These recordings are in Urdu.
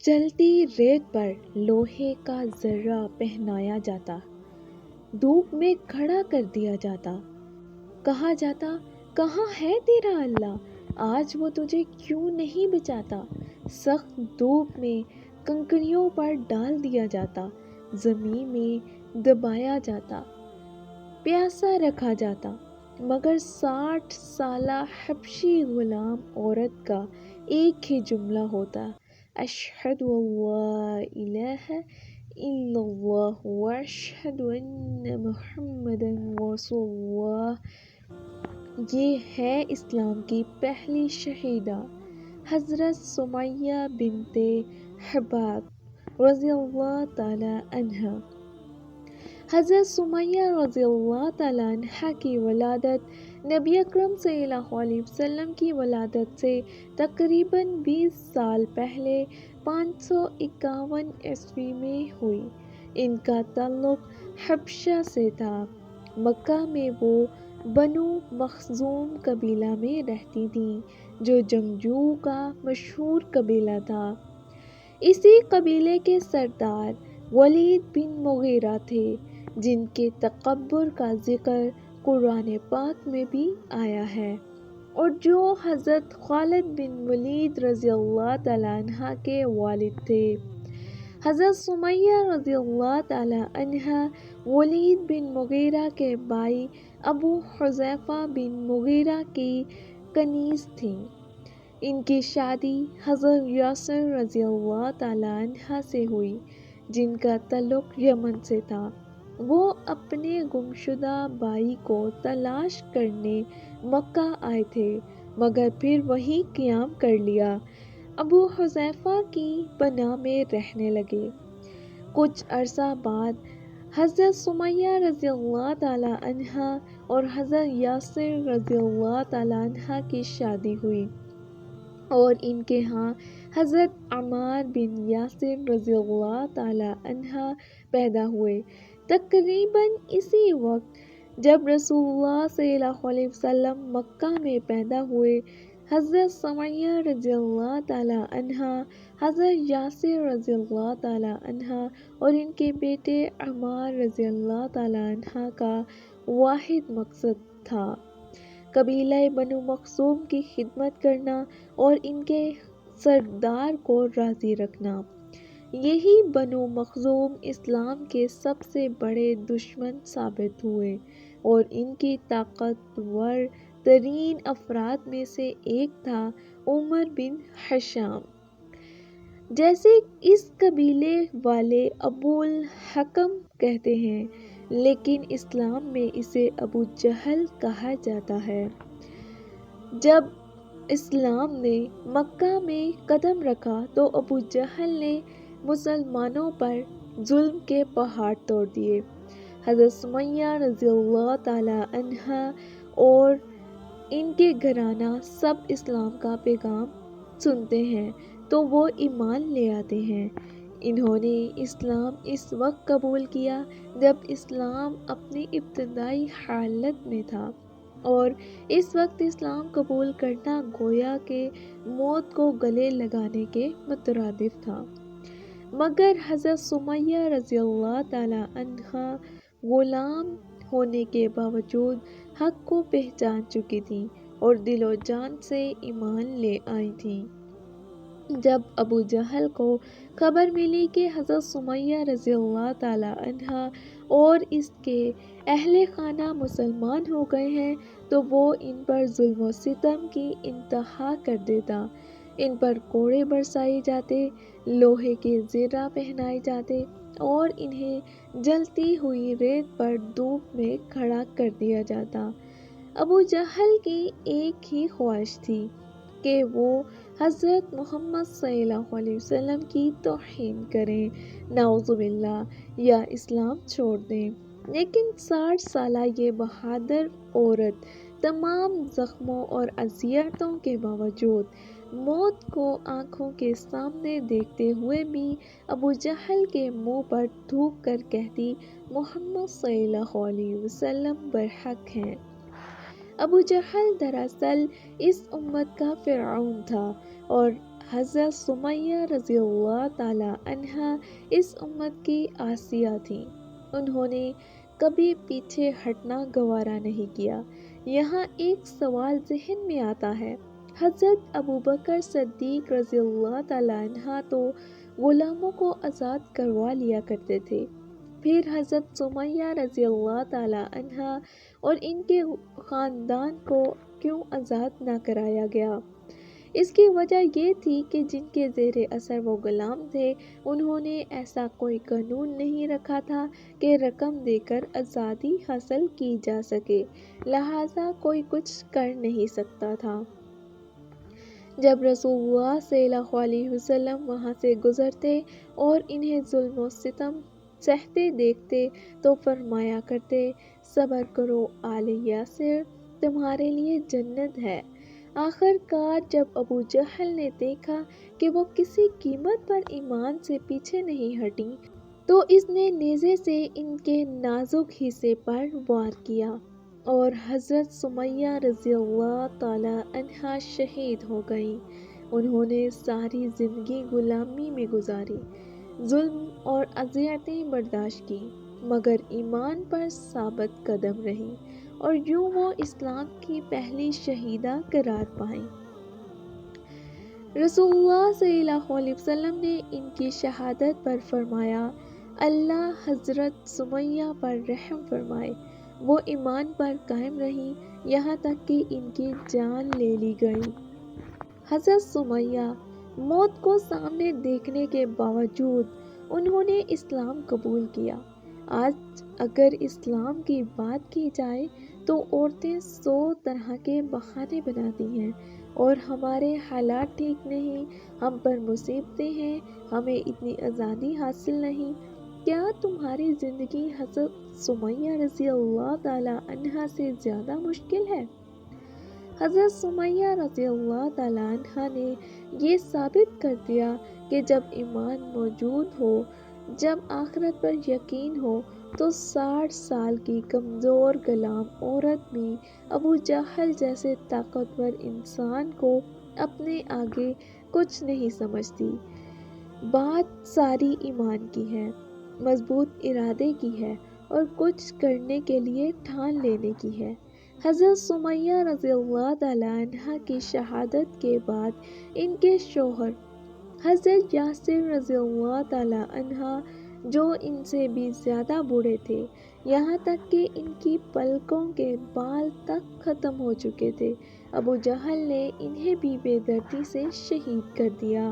چلتی ریت پر لوہے کا ذرہ پہنایا جاتا، دھوپ میں کھڑا کر دیا جاتا، کہا جاتا کہاں ہے تیرا اللہ، آج وہ تجھے کیوں نہیں بچاتا، سخت دھوپ میں کنکریوں پر ڈال دیا جاتا، زمین میں دبایا جاتا، پیاسا رکھا جاتا، مگر 60 سالہ حبشی غلام عورت کا ایک ہی جملہ ہوتا، اشہد اللہ الہ الا اللہ واشہد ان محمد رسول اللہ۔ یہ ہے اسلام کی پہلی شہیدہ حضرت سمیہ بنت حباب رضی اللہ تعالی عنہا۔ حضرت سمیہ رضی اللہ تعالی عنہا کی ولادت نبی اکرم صلی اللہ علیہ وسلم کی ولادت سے تقریباً 20 سال پہلے 551 عیسوی میں ہوئی۔ ان کا تعلق حبشہ سے تھا۔ مکہ میں وہ بنو مخزوم قبیلہ میں رہتی تھیں جو جنگجوؤں کا مشہور قبیلہ تھا۔ اسی قبیلے کے سردار ولید بن مغیرہ تھے جن کے تکبر کا ذکر قرآن پاک میں بھی آیا ہے، اور جو حضرت خالد بن ولید رضی اللہ تعالی عنہ کے والد تھے۔ حضرت سمیہ رضی اللہ تعالی عنہا ولید بن مغیرہ کے بھائی ابو حذیفہ بن مغیرہ کی کنیز تھیں۔ ان کی شادی حضرت یاسر رضی اللہ تعالی عنہ سے ہوئی جن کا تعلق یمن سے تھا۔ وہ اپنے گمشدہ بھائی کو تلاش کرنے مکہ آئے تھے مگر پھر وہیں قیام کر لیا۔ ابو حذیفہ کی پناہ میں رہنے لگے۔ کچھ عرصہ بعد حضرت سمیہ رضی اللہ تعالی عنہا اور حضرت یاسر رضی اللہ تعالی عنہ کی شادی ہوئی اور ان کے ہاں حضرت عمار بن یاسر رضی اللہ تعالی عنہ پیدا ہوئے۔ تقریباً اسی وقت جب رسول اللہ صلی اللہ علیہ وسلم مکہ میں پیدا ہوئے، حضرت سمیہ رضی اللہ تعالی عنہا، حضرت یاسر رضی اللہ تعالی عنہ اور ان کے بیٹے عمار رضی اللہ تعالی عنہ کا واحد مقصد تھا قبیلہ بنو مخزوم کی خدمت کرنا اور ان کے سردار کو راضی رکھنا۔ یہی بنو مخزوم اسلام کے سب سے بڑے دشمن ثابت ہوئے اور ان کی طاقتور ترین افراد میں سے ایک تھا عمر بن ہشام، جسے اس قبیلے والے ابو الحکم کہتے ہیں، لیکن اسلام میں اسے ابو جہل کہا جاتا ہے۔ جب اسلام نے مکہ میں قدم رکھا تو ابو جہل نے مسلمانوں پر ظلم کے پہاڑ توڑ دیے۔ حضرت سمیہ رضی اللہ تعالی عنہا اور ان کے گھرانہ سب اسلام کا پیغام سنتے ہیں تو وہ ایمان لے آتے ہیں۔ انہوں نے اسلام اس وقت قبول کیا جب اسلام اپنی ابتدائی حالت میں تھا، اور اس وقت اسلام قبول کرنا گویا کہ موت کو گلے لگانے کے مترادف تھا۔ مگر حضرت سمیہ رضی اللہ تعالی عنہا غلام ہونے کے باوجود حق کو پہچان چکی تھیں اور دل و جان سے ایمان لے آئی تھیں۔ جب ابو جہل کو خبر ملی کہ حضرت سمیہ رضی اللہ تعالی عنہا اور اس کے اہل خانہ مسلمان ہو گئے ہیں تو وہ ان پر ظلم و ستم کی انتہا کر دیتا۔ ان پر کوڑے برسائے جاتے، لوہے کے زرہ پہنائے جاتے اور انہیں جلتی ہوئی ریت پر دھوپ میں کھڑا کر دیا جاتا۔ ابو جہل کی ایک ہی خواہش تھی کہ وہ حضرت محمد صلی اللہ علیہ وسلم کی توہین کریں، نعوذ باللہ، یا اسلام چھوڑ دیں، لیکن 60 سالہ یہ بہادر عورت تمام زخموں اور اذیتوں کے باوجود موت کو آنکھوں کے سامنے دیکھتے ہوئے بھی ابو جہل کے منہ پر تھوک کر کہتی، محمد صلی اللہ علیہ وسلم برحق ہیں۔ ابو جہل دراصل اس امت کا فرعون تھا اور حضرت سمیہ رضی اللہ تعالی عنہا اس امت کی آسیہ تھیں۔ انہوں نے کبھی پیچھے ہٹنا گوارا نہیں کیا۔ یہاں ایک سوال ذہن میں آتا ہے، حضرت ابوبکر صدیق رضی اللہ تعالی عنہ تو غلاموں کو آزاد کروا لیا کرتے تھے، پھر حضرت سمیہ رضی اللہ تعالی عنہ اور ان کے خاندان کو کیوں آزاد نہ کرایا گیا؟ اس کی وجہ یہ تھی کہ جن کے زیر اثر وہ غلام تھے، انہوں نے ایسا کوئی قانون نہیں رکھا تھا کہ رقم دے کر آزادی حاصل کی جا سکے، لہٰذا کوئی کچھ کر نہیں سکتا تھا۔ جب رسول اللہ صلی اللہ علیہ وسلم وہاں سے گزرتے اور انہیں ظلم و ستم سہتے دیکھتے تو فرمایا کرتے، صبر کرو آل یاسر، تمہارے لیے جنت ہے۔ آخر کار جب ابو جہل نے دیکھا کہ وہ کسی قیمت پر ایمان سے پیچھے نہیں ہٹیں تو اس نے نیزے سے ان کے نازک حصے پر وار کیا اور حضرت سمیہ رضی اللہ تعالی عنہا شہید ہو گئیں۔ انہوں نے ساری زندگی غلامی میں گزاری، ظلم اور اذیتیں برداشت کی، مگر ایمان پر ثابت قدم رہیں اور یوں وہ اسلام کی پہلی شہیدہ قرار پائیں۔ رسول اللہ صلی اللہ علیہ وسلم نے ان کی شہادت پر فرمایا، اللہ حضرت سمیہ پر رحم فرمائے، وہ ایمان پر قائم رہیں یہاں تک کہ ان کی جان لے لی گئی۔ حضرت سمیہ موت کو سامنے دیکھنے کے باوجود انہوں نے اسلام قبول کیا۔ آج اگر اسلام کی بات کی جائے تو عورتیں 100 طرح کے بہانے بناتی ہیں اور ہمارے حالات ٹھیک نہیں، ہم پر مصیبتیں ہیں، ہمیں اتنی آزادی حاصل نہیں۔ کیا تمہاری زندگی حضرت سمیہ رضی اللہ تعالی عنہا سے زیادہ مشکل ہے؟ حضرت سمیہ رضی اللہ تعالی عنہا نے یہ ثابت کر دیا کہ جب ایمان موجود ہو، جب آخرت پر یقین ہو تو 60 سال کی کمزور غلام عورت بھی ابو جہل جیسے طاقتور انسان کو اپنے آگے کچھ نہیں سمجھتی۔ بات ساری ایمان کی ہے، مضبوط ارادے کی ہے اور کچھ کرنے کے لیے ٹھان لینے کی ہے۔ حضرت سمیہ رضی اللہ تعالی عنہا کی شہادت کے بعد ان کے شوہر حضرت یاسر رضی اللہ تعالی عنہ جو ان سے بھی زیادہ بوڑھے تھے، یہاں تک کہ ان کی پلکوں کے بال تک ختم ہو چکے تھے، ابو جہل نے انہیں بھی بے دردی سے شہید کر دیا۔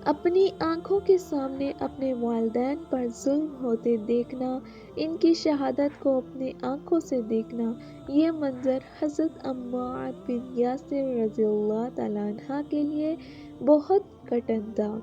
اپنی آنکھوں کے سامنے اپنے والدین پر ظلم ہوتے دیکھنا، ان کی شہادت کو اپنی آنکھوں سے دیکھنا، یہ منظر حضرت عمار بن یاسر رضی اللہ تعالی عنہ کے لیے بہت کٹھن تھا۔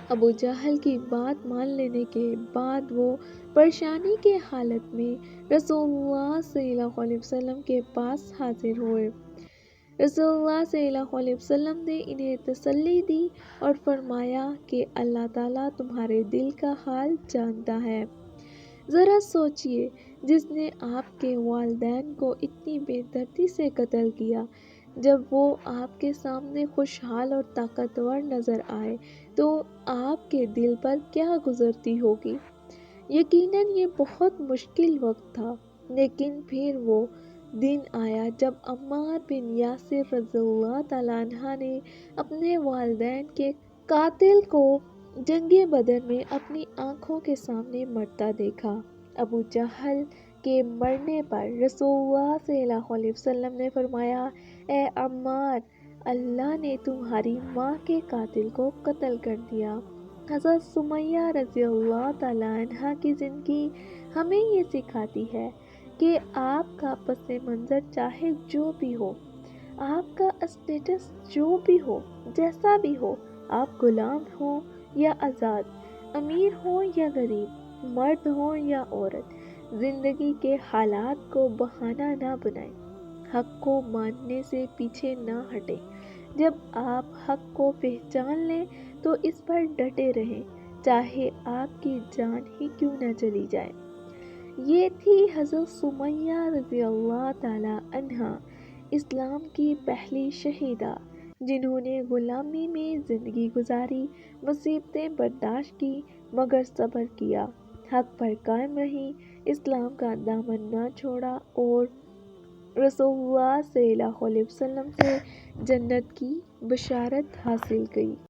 ابو جہل کی بات مان لینے کے بعد وہ پریشانی کے حالت میں رسول اللہ صلی اللہ علیہ وسلم کے پاس حاضر ہوئے۔ رسول اللہ صلی اللہ علیہ وسلم نے انہیں تسلی دی اور فرمایا کہ اللہ تعالیٰ تمہارے دل کا حال جانتا ہے۔ ذرا سوچئے، جس نے آپ کے والدین کو اتنی بے دردی سے قتل کیا، جب وہ آپ کے سامنے خوشحال اور طاقتور نظر آئے تو آپ کے دل پر کیا گزرتی ہوگی؟ یقیناً یہ بہت مشکل وقت تھا، لیکن پھر وہ دن آیا جب عمار بن یاسر رضی اللہ تعالیٰ عنہ نے اپنے والدین کے قاتل کو جنگ بدر میں اپنی آنکھوں کے سامنے مرتا دیکھا۔ ابو جہل کے مرنے پر رسول اللہ صلی اللہ علیہ وسلم نے فرمایا، اے عمار، اللہ نے تمہاری ماں کے قاتل کو قتل کر دیا۔ حضرت سمیہ رضی اللہ تعالی عنہا کی زندگی ہمیں یہ سکھاتی ہے کہ آپ کا پس منظر چاہے جو بھی ہو، آپ کا اسٹیٹس جو بھی ہو، جیسا بھی ہو، آپ غلام ہوں یا آزاد، امیر ہوں یا غریب، مرد ہوں یا عورت، زندگی کے حالات کو بہانہ نہ بنائیں، حق کو ماننے سے پیچھے نہ ہٹیں۔ جب آپ حق کو پہچان لیں تو اس پر ڈٹے رہیں، چاہے آپ کی جان ہی کیوں نہ چلی جائے۔ یہ تھی حضرت سمیہ رضی اللہ تعالی عنہا، اسلام کی پہلی شہیدہ، جنہوں نے غلامی میں زندگی گزاری، مصیبتیں برداشت کی مگر صبر کیا، حق پر قائم رہی، اسلام کا دامن نہ چھوڑا اور رسول اللہ صلی اللہ علیہ وسلم سے جنت کی بشارت حاصل کی۔